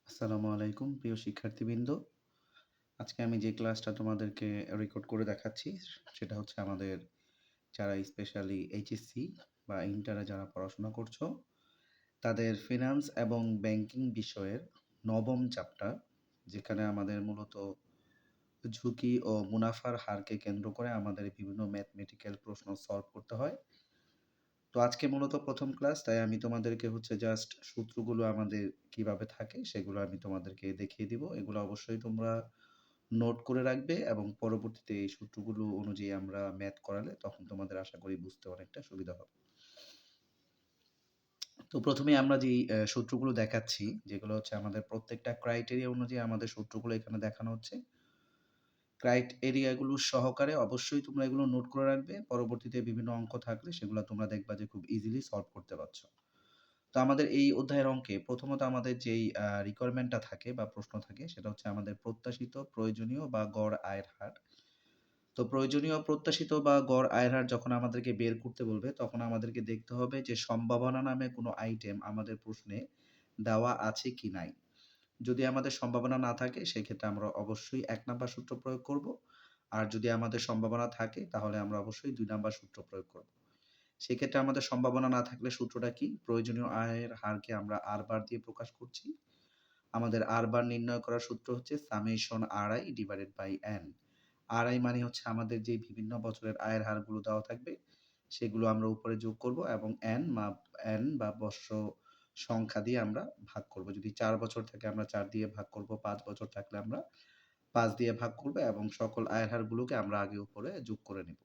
আসসালামু আলাইকুম প্রিয় শিক্ষার্থীবৃন্দ। আজকে আমি যে ক্লাসটা তোমাদেরকে রেকর্ড করে দেখাচ্ছি সেটা হচ্ছে আমাদের যারা স্পেশালি এইচএসসি বা ইন্টারে যারা পড়াশোনা করছো তাদের ফিনান্স এবং ব্যাংকিং বিষয়ের নবম চ্যাপ্টার, যেখানে আমাদের মূলত ঝুঁকি ও মুনাফার হারকে কেন্দ্র করে আমাদের বিভিন্ন ম্যাথমেটিক্যাল প্রশ্ন সলভ করতে হয়। তো আজকে মূলত প্রথম ক্লাস, তাই আমি তোমাদেরকে হচ্ছে জাস্ট সূত্রগুলো আমাদের কিভাবে থাকে সেগুলো আমি তোমাদেরকে দেখিয়ে দিব। এগুলো অবশ্যই তোমরা নোট করে রাখবে এবং পরবর্তীতে এই সূত্রগুলো অনুযায়ী আমরা ম্যাথ করালে তখন তোমাদের আশা করি বুঝতে অনেকটা সুবিধা হবে। তো প্রথমেই আমরা যেই সূত্রগুলো দেখাচ্ছি, যেগুলো হচ্ছে আমাদের প্রত্যেকটা ক্রাইটেরিয়া অনুযায়ী আমাদের সূত্রগুলো এখানে দেখানো হচ্ছে। ক্রাইটেরিয়াগুলো সহকারে অবশ্যই তোমরা এগুলো নোট করে রাখবে। পরবর্তীতে বিভিন্ন অঙ্ক থাকলে সেগুলো তোমরা দেখবা যে খুব ইজিলি সলভ করতে পারছো। তো আমাদের এই অধ্যায়ের অঙ্কে প্রথমত আমাদের যেই রিকোয়ারমেন্টটা থাকে বা প্রশ্ন থাকে সেটা হচ্ছে আমাদের প্রত্যাশিত, প্রয়োজনীয় বা গড় আয়ের হার। তো প্রয়োজনীয়, প্রত্যাশিত বা গড় আয়ের হার যখন আমাদেরকে বের করতে বলবে তখন আমাদেরকে দেখতে হবে যে সম্ভাবনা নামে কোনো আইটেম আমাদের প্রশ্নে দেওয়া আছে কি নাই। যদি আমাদের সম্ভাবনা না থাকে সেক্ষেত্রে আমরা অবশ্যই ১ নাম্বার সূত্র প্রয়োগ করব। আর যদি আমাদের সম্ভাবনা থাকে তাহলে আমরা অবশ্যই ২ নাম্বার সূত্র প্রয়োগ করব। সেক্ষেত্রে আমাদের সম্ভাবনা না থাকলে সূত্রটা কি? প্রয়োজনীয় আয়ের হারকে আমরা আর বার দিয়ে প্রকাশ করছি। আমাদের আর বার নির্ণয় করার সূত্র হচ্ছে summation RI divided by N। RI মানে হচ্ছে আমাদের যে বিভিন্ন বছরের আয়ের হারগুলো দেওয়া থাকবে সেগুলো আমরা উপরে যোগ করব এবং N বা বর্ষ সংখ্যা দিয়ে আমরা ভাগ করব। যদি ৪ বছর থাকে আমরা ৪ দিয়ে ভাগ করব, ৫ বছর থাকলে আমরা ৫ দিয়ে ভাগ করব এবং সকল আয়ের হারগুলোকে আমরা আগে উপরে যোগ করে নেব।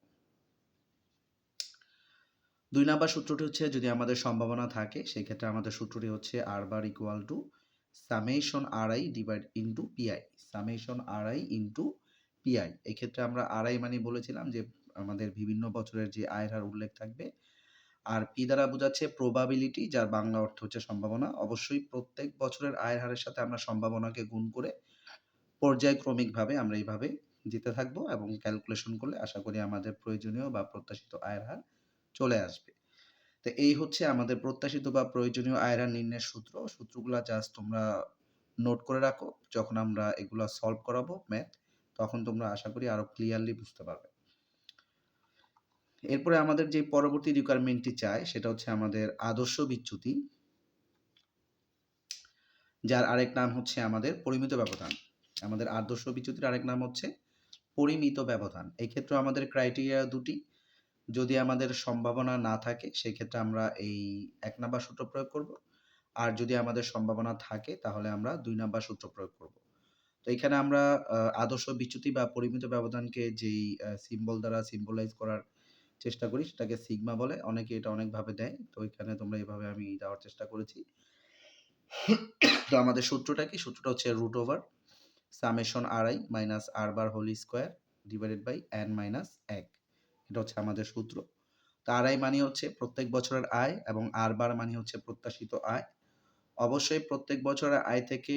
২ নাম্বার সূত্রটি হচ্ছে যদি আমাদের সম্ভাবনা থাকে সেক্ষেত্রে আমাদের সূত্রটি হচ্ছে R bar equal to summation RI divide into PI। Summation RI into PI। এক্ষেত্রে আমরা RI মানে বলেছিলাম যে আমাদের বিভিন্ন বছরের যে আয়ের হার উল্লেখ থাকবে। আর P দ্বারা বোঝাচ্ছে প্রবাবিলিটি, যার বাংলা অর্থ হচ্ছে সম্ভাবনা। অবশ্যই প্রত্যেক বছরের আয়ের হারের সাথে আমরা সম্ভাবনাকে গুণ করে পর্যায়ক্রমিকভাবে আমরা এইভাবে যেতে থাকবো এবং ক্যালকুলেশন করলে আশা করি আমাদের প্রয়োজনীয় বা প্রত্যাশিত আয়ের হার চলে আসবে। তো এই হচ্ছে আমাদের প্রত্যাশিত বা প্রয়োজনীয় আয়ের হার নির্ণয়ের সূত্র। সূত্রগুলা জাস্ট তোমরা নোট করে রাখো। যখন আমরা এগুলা সলভ করাবো ম্যাথ, তখন তোমরা আশা করি আরো ক্লিয়ারলি বুঝতে পারবে। এরপরে আমাদের যে পরবর্তী রিকোয়ারমেন্টটি চাই সেটা হচ্ছে আমাদের আদর্শ বিচ্যুতি, যার আরেক নাম হচ্ছে আমাদের পরিমিত ব্যবধান। আমাদের আদর্শ বিচ্যুতির আরেক নাম হচ্ছে পরিমিত ব্যবধান। এই ক্ষেত্রে আমাদের ক্রাইটেরিয়া দুটি। যদি আমাদের সম্ভাবনা না থাকে সেক্ষেত্রে আমরা এই ১ নাম্বার সূত্র প্রয়োগ করব। আর যদি আমাদের সম্ভাবনা থাকে তাহলে আমরা ২ নাম্বার সূত্র প্রয়োগ করব। তো এখানে আমরা আদর্শ বিচ্যুতি বা পরিমিত ব্যবধানকে যেই সিম্বল দ্বারা সিম্বলাইজ করার চেষ্টা করি সেটাকে সিগমা বলে। অনেকে এটা অনেকভাবে দেয়। তো এখানে তোমরা এভাবে আমি দেওয়ার চেষ্টা করেছি। তো আমাদের সূত্রটা কি? সূত্রটা হচ্ছে root over summation RI minus R bar whole square divided by N minus ১। এটা হচ্ছে আমাদের সূত্র। তো RI মানে হচ্ছে প্রত্যেক বছরের আয় এবং আর বার মানে হচ্ছে প্রত্যাশিত আয়। অবশ্যই প্রত্যেক বছরের আয় থেকে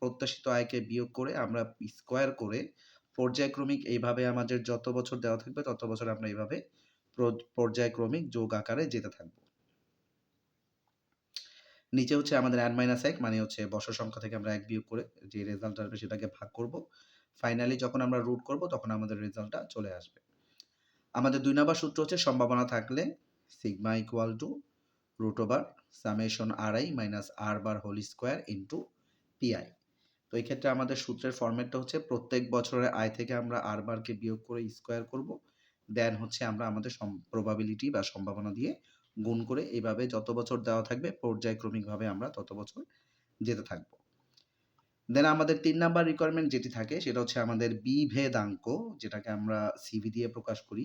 প্রত্যাশিত আয়কে বিয়োগ করে আমরা স্কয়ার করে পর্যায়ক্রমিক এইভাবে আমাদের যত বছর দেওয়া থাকবে তত বছর আমরা এইভাবে পর্যায়ক্রমিক যোগ আকারে যেতে থাকবো। নিচে হচ্ছে আমাদের n মাইনাস ১ মানে হচ্ছে বর্ষ সংখ্যা থেকে আমরা ১ বিয়োগ করে যে রেজাল্ট আসবে সেটাকে ভাগ করব। ফাইনালি যখন আমরা রুট করব তখন আমাদের রেজাল্টটা চলে আসবে। আমাদের ২ নাম্বার সূত্র হচ্ছে সম্ভাবনা থাকলে sigma equal to root over summation RI minus R bar whole square into PI। তো এই ক্ষেত্রে আমাদের সূত্রের ফরম্যাটটা হচ্ছে প্রত্যেক বছরের আয় থেকে আমরা আর বারকে বিয়োগ করে স্কয়ার করব। দেন হচ্ছে আমরা আমাদের প্রবাবিলিটি বা সম্ভাবনা দিয়ে গুণ করে এইভাবে যত বছর দেওয়া থাকবে পর্যায়ক্রমিকভাবে আমরা তত বছর যেতে থাকবো। দেন আমাদের ৩ নাম্বার রিকোয়ারমেন্ট যেটি থাকে সেটা হচ্ছে আমাদের বিভেদাঙ্ক, যেটাকে আমরা সিভি দিয়ে প্রকাশ করি,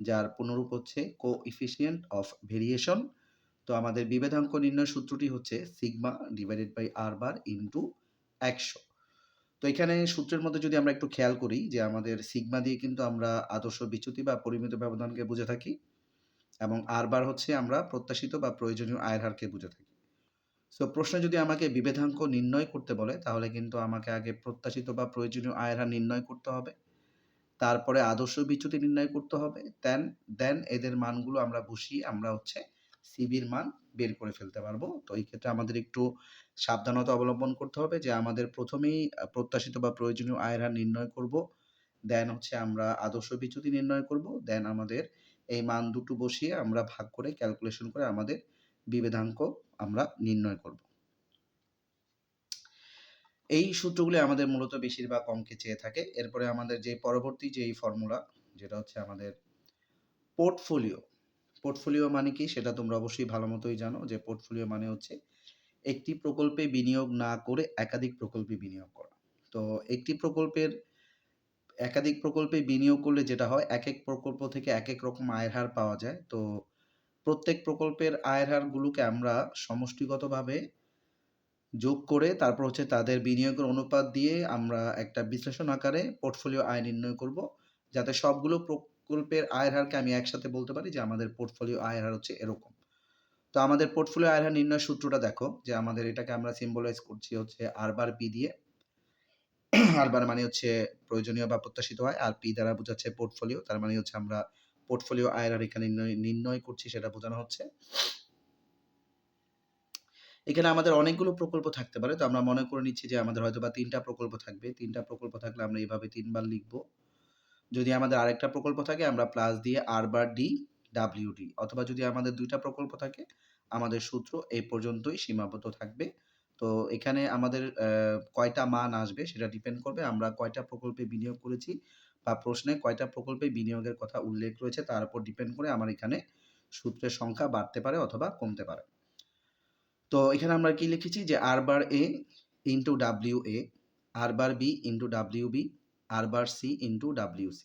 যার পুনরূপ হচ্ছে কোএফিসিয়েন্ট অফ ভেরিয়েশন। তো আমাদের বিভেদাঙ্ক নির্ণয়ের সূত্রটি হচ্ছে sigma divided by R bar into ১০০। তো এখানে সূত্রের মধ্যে যদি আমরা একটু খেয়াল করি যে আমাদের সিগমা দিয়ে কিন্তু আমরা আদর্শ বিচ্যুতি বা পরিমিত ব্যবধানকে বুঝে থাকি এবং আর বার হচ্ছে আমরা প্রত্যাশিত বা প্রয়োজনীয় আয়ের হারকে বুঝে থাকি। সো প্রশ্নে যদি আমাকে বিভেদাঙ্ক নির্ণয় করতে বলে তাহলে কিন্তু আমাকে আগে প্রত্যাশিত বা প্রয়োজনীয় আয়ের হার নির্ণয় করতে হবে। তারপরে আদর্শ বিচ্যুতি নির্ণয় করতে হবে। দেন এদের মানগুলো আমরা বসিয়ে আমরা হচ্ছে সিবির মান বের করে ফেলতে পারবো। তো এই ক্ষেত্রে আমাদের একটু সাবধানতা অবলম্বন করতে হবে যে আমাদের প্রথমেই প্রত্যাশিত বা প্রয়োজনীয় আয়ের হার নির্ণয় করব। দেন হচ্ছে আমরা আদর্শ বিচ্যুতি নির্ণয় করব। দেন আমাদের এই মান দুটো বসিয়ে আমরা ভাগ করে ক্যালকুলেশন করে আমাদের বিভেদাঙ্ক আমরা নির্ণয় করব। এই সূত্রগুলি আমাদের মূলত বেশিরভাগ অঙ্কে চেয়ে থাকে। এরপরে আমাদের যে পরবর্তী যেই ফর্মুলা, যেটা হচ্ছে আমাদের পোর্টফোলিও। পোর্টফোলিও মানে কি সেটা তোমরা অবশ্যই ভালো মতোই জানো যে পোর্টফোলিও মানে হচ্ছে একটি প্রকল্পে বিনিয়োগ না করে একাধিক প্রকল্পে বিনিয়োগ করা। তো একটি প্রকল্পের একাধিক প্রকল্পে বিনিয়োগ করলে যেটা হয়, একেক প্রকল্প থেকে একেক রকম আয়ের হার পাওয়া যায়। তো প্রত্যেক প্রকল্পের আয়ের হারগুলোকে আমরা সমষ্টিগতভাবে যোগ করে তারপর হচ্ছে তাদের বিনিয়োগের অনুপাত দিয়ে আমরা একটা বিশ্লেষণ আকারে পোর্টফোলিও আয় নির্ণয় করব, যাতে সবগুলো প্রকল্পের আয়ের হারকে আমি একসাথে বলতে পারি যে আমাদের পোর্টফোলিও আয়ের হার হচ্ছে এরকম। তো আমাদের পোর্টফোলিও আয়ের হার নির্ণয়ের সূত্রটা দেখো, যে আমাদের এটাকে আমরা সিম্বলাইজ করছি হচ্ছে R/P দিয়ে। R মানে হচ্ছে প্রয়োজনীয় বা প্রত্যাশিত আয়, আর P দ্বারা বোঝাচ্ছে পোর্টফোলিও। তার মানে হচ্ছে আমরা পোর্টফোলিও আয়ের হার এখানে নির্ণয় করছি, সেটা বোঝানো হচ্ছে। এখানে আমাদের অনেকগুলো প্রকল্প থাকতে পারে। তো আমরা মনে করে নিচ্ছি যে আমাদের হয়তোবা ৩ টা প্রকল্প থাকবে। ৩ টা প্রকল্প থাকলে আমরা এভাবে ৩ বার লিখব। যদি আমাদের আরেকটা প্রকল্প থাকে আমরা প্লাস দিয়ে R/D WD, অথবা যদি আমাদের ২ টা প্রকল্প থাকে আমাদের সূত্র এই পর্যন্তই সীমাবদ্ধ থাকবে। তো এখানে আমাদের কয়টা মান আসবে সেটা ডিপেন্ড করবে আমরা কয়টা প্রকল্পে বিনিয়োগ করেছি বা প্রশ্নে কয়টা প্রকল্পে বিনিয়োগের কথা উল্লেখ রয়েছে তার উপর ডিপেন্ড করে আমার এখানে সূত্রের সংখ্যা বাড়তে পারে অথবা কমতে পারে। তো এখানে আমরা কি লিখেছি যে R/A into WA, R/B into WB, R/C into WC।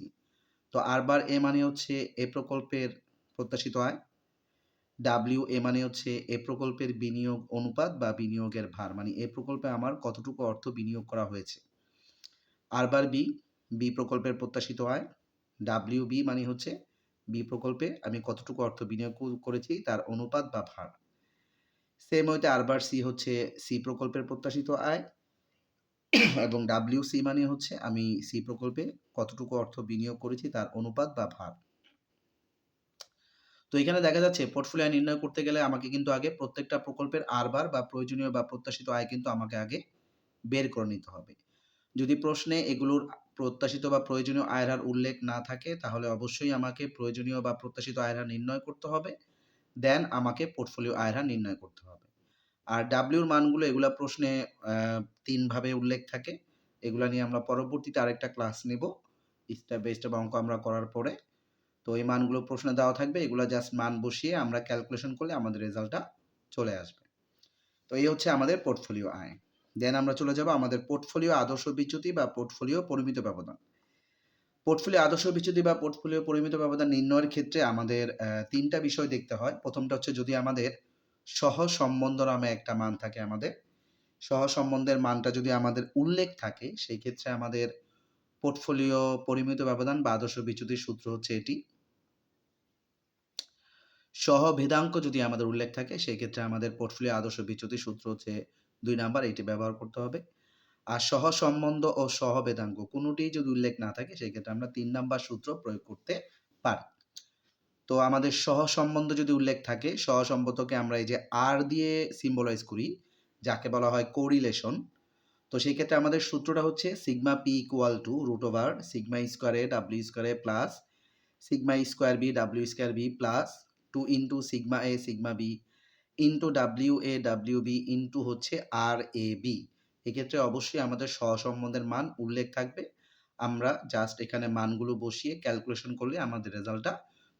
তো R/A মানে হচ্ছে এ প্রকল্পের প্রত্যাশিত আয়, WA মানে হচ্ছে এ প্রকল্পের বিনিয়োগ অনুপাত বা বিনিয়োগের ভার, মানে এ প্রকল্পে আমার কতটুকু অর্থ বিনিয়োগ করা হয়েছে। R/B বি প্রকল্পের প্রত্যাশিত আয়, WB মানে হচ্ছে বি প্রকল্পে আমি কতটুকু অর্থ বিনিয়োগ করেছি তার অনুপাত বা ভার। সেম ওয়েতে R/C হচ্ছে সি প্রকল্পের প্রত্যাশিত আয়, এবং WC মানে হচ্ছে আমি সি প্রকল্পে কতটুকু অর্থ বিনিয়োগ করেছি তার অনুপাত বা ভার। তো এখানে দেখা যাচ্ছে পোর্টফোলিও আয় নির্ণয় করতে গেলে আমাকে কিন্তু আগে প্রত্যেকটা প্রকল্পের R/বার বা প্রয়োজনীয় বা প্রত্যাশিত আয় কিন্তু আমাকে আগে বের করে নিতে হবে। যদি প্রশ্নে এগুলোর প্রত্যাশিত বা প্রয়োজনীয় আয়ের হার উল্লেখ না থাকে তাহলে অবশ্যই আমাকে প্রয়োজনীয় বা প্রত্যাশিত আয়ের হার নির্ণয় করতে হবে। দেন আমাকে পোর্টফোলিও আয়ের হার নির্ণয় করতে হবে। আর ডাব্লিউর মানগুলো এগুলা প্রশ্নে ৩ ভাবে উল্লেখ থাকে। এগুলা নিয়ে আমরা পরবর্তীতে আরেকটা ক্লাস নেব। স্টেপ বাই স্টেপ অঙ্ক আমরা করার পরে। তো এই মানগুলো প্রশ্নে দেওয়া থাকবে। এগুলা জাস্ট মান বসিয়ে আমরা ক্যালকুলেশন করলে আমাদের রেজাল্টটা চলে আসবে। তো এই হচ্ছে আমাদের পোর্টফোলিও আয়। দেন আমরা চলে যাব আমাদের পোর্টফোলিও আদর্শ বিচ্যুতি বা পোর্টফোলিও পরিমিত ব্যবধান। পোর্টফোলিও আদর্শ বিচ্যুতি বা পোর্টফোলিও পরিমিত ব্যবধান নির্ণয়ের ক্ষেত্রে আমাদের ৩ টা বিষয় দেখতে হয়। প্রথমটা হচ্ছে যদি আমাদের সহসম্বন্ধ নামে একটা মান থাকে আমাদের। সহসম্বন্ধের মানটা যদি আমাদের উল্লেখ থাকে সেই ক্ষেত্রে আমাদের পোর্টফোলিও পরিমিত ব্যবধান বা আদর্শ বিচ্যুতির সূত্র হচ্ছে এটি। সহভেদাঙ্ক যদি আমাদের উল্লেখ থাকে সেই ক্ষেত্রে আমাদের পোর্টফোলিও আদর্শ বিচ্যুতির সূত্র হচ্ছে ২ নাম্বার, এটি ব্যবহার করতে হবে। আর সহসম্বন্ধ ও সহভেদাঙ্ক কোনোটিই যদি উল্লেখ না থাকে সেই ক্ষেত্রে আমরা ৩ নাম্বার সূত্র প্রয়োগ করতে পারি। তো আমাদের সহসম্বন্ধ যদি উল্লেখ থাকে, সহসম্বন্ধকে আমরা এই যে আর দিয়ে সিম্বলাইজ করি, যাকে বলা হয় কোরিলেশন। তো সেই ক্ষেত্রে আমাদের সূত্রটা হচ্ছে sigma P equal to root over sigma square A W square A plus sigma square B W square B plus 2 into sigma A sigma B into W A W B into হচ্ছে R A B. এক্ষেত্রে অবশ্যই আমাদের সহসম্বন্ধের মান উল্লেখ থাকবে। আমরা just এখানে মানগুলো বসিয়ে ক্যালকুলেশন করলে আমাদের রেজাল্টটা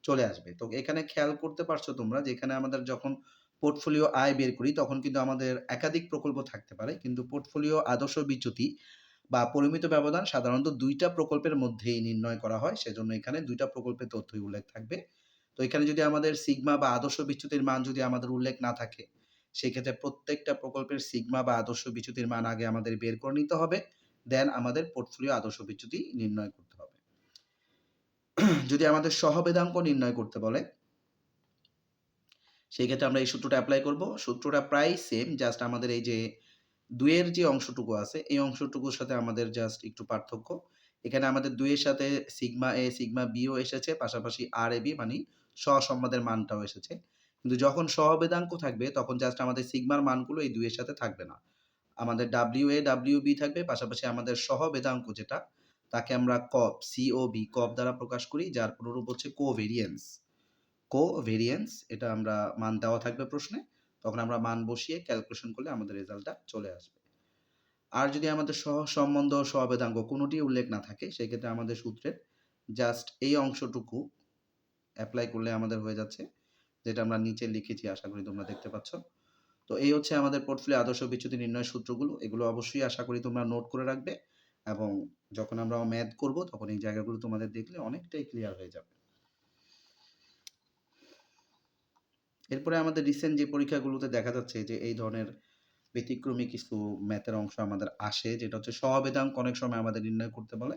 চলে আসবে। তো এখানে খেয়াল করতে পারছো তোমরা যে এখানে আমাদের যখন পোর্টফোলিও আয় বের করি তখন কিন্তু আমাদের একাধিক প্রকল্প থাকতে পারে, কিন্তু পোর্টফোলিও আদর্শ বিচ্যুতি বা পরিমিত ব্যবধান সাধারণত ২ টা প্রকল্পের মধ্যেই নির্ণয় করা হয়, সেজন্য এখানে ২ টা প্রকল্পের তথ্যই উল্লেখ থাকবে। তো এখানে যদি আমাদের সিগমা বা আদর্শ বিচ্যুতির মান যদি আমাদের উল্লেখ না থাকে সেক্ষেত্রে প্রত্যেকটা প্রকল্পের সিগমা বা আদর্শ বিচ্যুতির মান আগে আমাদের বের করে নিতে হবে। দেন আমাদের পোর্টফোলিও আদর্শ বিচ্যুতি নির্ণয় করতে হবে। যদি আমাদের সহভেদাঙ্ক নির্ণয় করতে বলে সেই ক্ষেত্রে আমরা এই সূত্রটা অ্যাপ্লাই করব। সূত্রটা প্রায় সেম, জাস্ট আমাদের এই যে ২ এর যে অংশটুকু আছে এই অংশটুকুর সাথে আমাদের জাস্ট একটু পার্থক্য। এখানে আমাদের ২ এর সাথে সিগমা এ সিগমা বিও এসেছে, পাশাপাশি আর এ বি মানে সহসম্বাদের মানটাও এসেছে। কিন্তু যখন সহবেদাঙ্ক থাকবে তখন জাস্ট আমাদের সিগমার মানগুলো এই ২ এর সাথে থাকবে না। আমাদের WA, WB থাকবে, পাশাপাশি আমাদের সহবেদাঙ্ক যেটা, তাকে আমরা কব, COB, কব দ্বারা প্রকাশ করি, যার পুনরূপ হচ্ছে কোভেরিয়েন্স। কোভেরিয়েন্স এটা আমরা মান দেওয়া থাকবে প্রশ্নে। তখন আমরা মান বসিয়ে ক্যালকুলেশন করলে আমাদের রেজাল্টটা চলে আসবে। আর যদি আমাদের সহসম্বন্ধ ও সহবেদাঙ্ক কোনোটিই উল্লেখ না থাকে, সেক্ষেত্রে আমাদের সূত্রের জাস্ট এই অংশটুকু এপ্লাই করলে আমাদের হয়ে যাচ্ছে, যেটা আমরা নিচে লিখেছি, আশা করি তোমরা দেখতে পাচ্ছ। তো এই হচ্ছে আমাদের পোর্টফোলিও আদর্শ বিচ্যুতি নির্ণয়ের সূত্রগুলো। এগুলো অবশ্যই আশা করি তোমরা নোট করে রাখবে এবং যখন আমরা ম্যাথ করব তখন এই জায়গাগুলো তোমাদের দেখলে অনেকটাই ক্লিয়ার হয়ে যাবে। এরপরে আমাদের রিসেন্ট যে পরীক্ষাগুলোতে দেখা যাচ্ছে যে এই ধরনের ব্যতিক্রমী কিছু ম্যাথের অংশ আমাদের আসে, যেটা হচ্ছে সহবেদাঙ্ক অনেক সময় আমাদের নির্ণয় করতে বলে।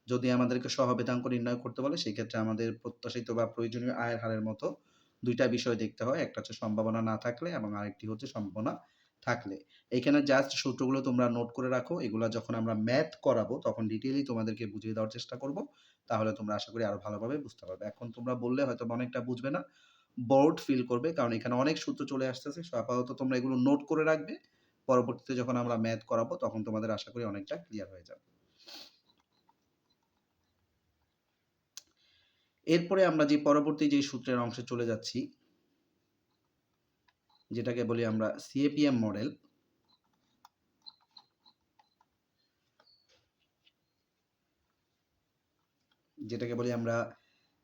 যদি আমাদেরকে সহবেদাঙ্ক নির্ণয় করতে বলে, সেক্ষেত্রে আমাদের প্রত্যাশিত বা প্রয়োজনীয় আয়ের হারের মতো ২ টা বিষয় দেখতে হয়। একটা হচ্ছে সম্ভাবনা না থাকলে এবং আরেকটি হচ্ছে সম্ভাবনা থাকলে। এইখানে জাস্ট সূত্রগুলো তোমরা নোট করে রাখো। এগুলা যখন আমরা ম্যাথ করাবো তখন ডিটেইলি তোমাদেরকে বুঝিয়ে দেওয়ার চেষ্টা করব। তাহলে তোমরা আশা করি আরো ভালোভাবে বুঝতে পারবে। এখন তোমরা বললে হয়তোবা অনেকটা বুঝবে না, বোর্ড ফিল করবে, কারণ এখানে অনেক সূত্র চলে আসতেছে। সো আপাতত তোমরা এগুলো নোট করে রাখবে। পরবর্তীতে যখন আমরা ম্যাথ করাবো তখন তোমাদের আশা করি অনেকটা ক্লিয়ার হয়ে যাবে। এরপরে আমরা যে পরবর্তী যে সূত্রের অংশে চলে যাচ্ছি, যেটাকে বলি আমরা CAPM মডেল। যেটাকে বলি আমরা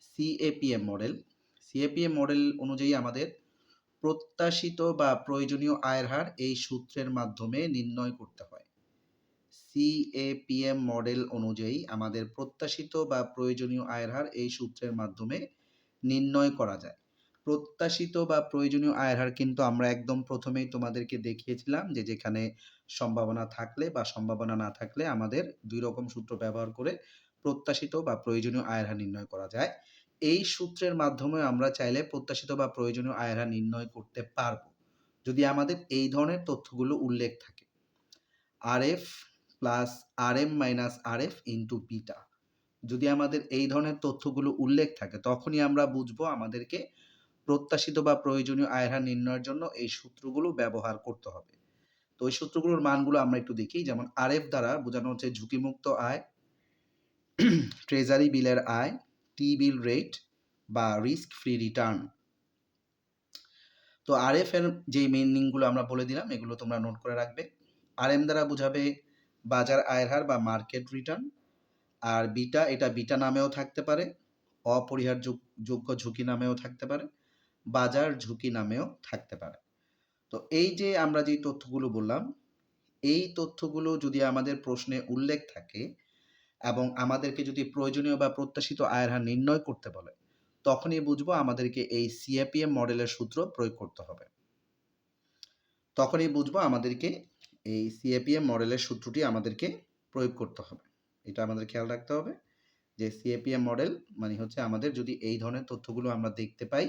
CAPM মডেল। CAPM মডেল অনুযায়ী আমাদের প্রত্যাশিত বা প্রয়োজনীয় আয়ের হার এই সূত্রের মাধ্যমে নির্ণয় করতে হয়। CAPM মডেল অনুযায়ী আমাদের প্রত্যাশিত বা প্রয়োজনীয় আয়ের হার এই সূত্রের মাধ্যমে নির্ণয় করা যায়। প্রত্যাশিত বা প্রয়োজনীয় আয়ের হার কিন্তু আমরা একদম প্রথমেই তোমাদেরকে দেখিয়েছিলাম যে যেখানে সম্ভাবনা থাকলে বা সম্ভাবনা না থাকলে আমাদের ২ রকম সূত্র ব্যবহার করে প্রত্যাশিত বা প্রয়োজনীয় আয়ের হার নির্ণয় করা যায়। এই সূত্রের মাধ্যমে আমরা চাইলে প্রত্যাশিত বা প্রয়োজনীয় আয়ের হার নির্ণয় করতে পারবো, যদি আমাদের এই ধরনের তথ্যগুলো উল্লেখ থাকে। RF plus RM minus RF into beta. যদি আমাদের এই ধরনের তথ্যগুলো উল্লেখ থাকে তখনই আমরা বুঝবো আমাদেরকে প্রত্যাশিত বা প্রয়োজনীয় আয়ের হার নির্ণয়ের জন্য এই সূত্রগুলো ব্যবহার করতে হবে। তো ওই সূত্রগুলোর মানগুলো আমরা একটু দেখি। যেমন RF দ্বারা বোঝানো হচ্ছে ঝুঁকিমুক্ত আয়, ট্রেজারি বিলের আয়, টি বিল রেট বা রিস্ক ফ্রি রিটার্ন। তো RF এর যেই মিনিংগুলো আমরা বলে দিলাম, এগুলো তোমরা নোট করে রাখবে। RM দ্বারা বোঝাবে বাজার আয়ের হার বা মার্কেট রিটার্ন। আর বিটা, এটা বিটা নামেও থাকতে পারে, অপরিহারযোগ্য ঝুঁকি নামেও থাকতে পারে, বাজার ঝুঁকি নামেও থাকতে পারে। তো এই যে আমরা যে তথ্যগুলো বললাম, এই তথ্যগুলো যদি আমাদের প্রশ্নে উল্লেখ থাকে এবং আমাদেরকে যদি প্রয়োজনীয় বা প্রত্যাশিত আয়ের হার নির্ণয় করতে বলে, তখনই বুঝবো আমাদেরকে এই CAPM মডেলের সূত্র প্রয়োগ করতে হবে। তখনই বুঝবো আমাদেরকে এই CAPM মডেলের সূত্রটি আমাদেরকে প্রয়োগ করতে হবে। এটা আমাদের খেয়াল রাখতে হবে যে CAPM মডেল মানে হচ্ছে আমাদের যদি এই ধরনের তথ্যগুলো আমরা দেখতে পাই,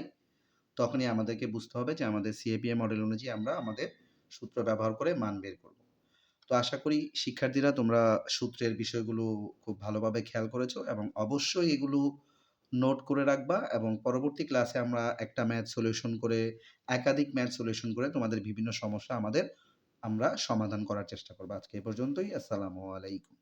তখনই আমাদেরকে বুঝতে হবে যে আমাদের CAPM মডেল অনুযায়ী আমরা আমাদের সূত্র ব্যবহার করে মান বের করব। তো আশা করি শিক্ষার্থীরা তোমরা সূত্রের বিষয়গুলো খুব ভালোভাবে খেয়াল করেছো এবং অবশ্যই এগুলো নোট করে রাখবা এবং পরবর্তী ক্লাসে আমরা একটা ম্যাথ সলিউশন করে, একাধিক ম্যাথ সলিউশন করে তোমাদের বিভিন্ন সমস্যা আমরা সমাধান করার চেষ্টা করব। আজকে এ পর্যন্তই। আসসালামু আলাইকুম।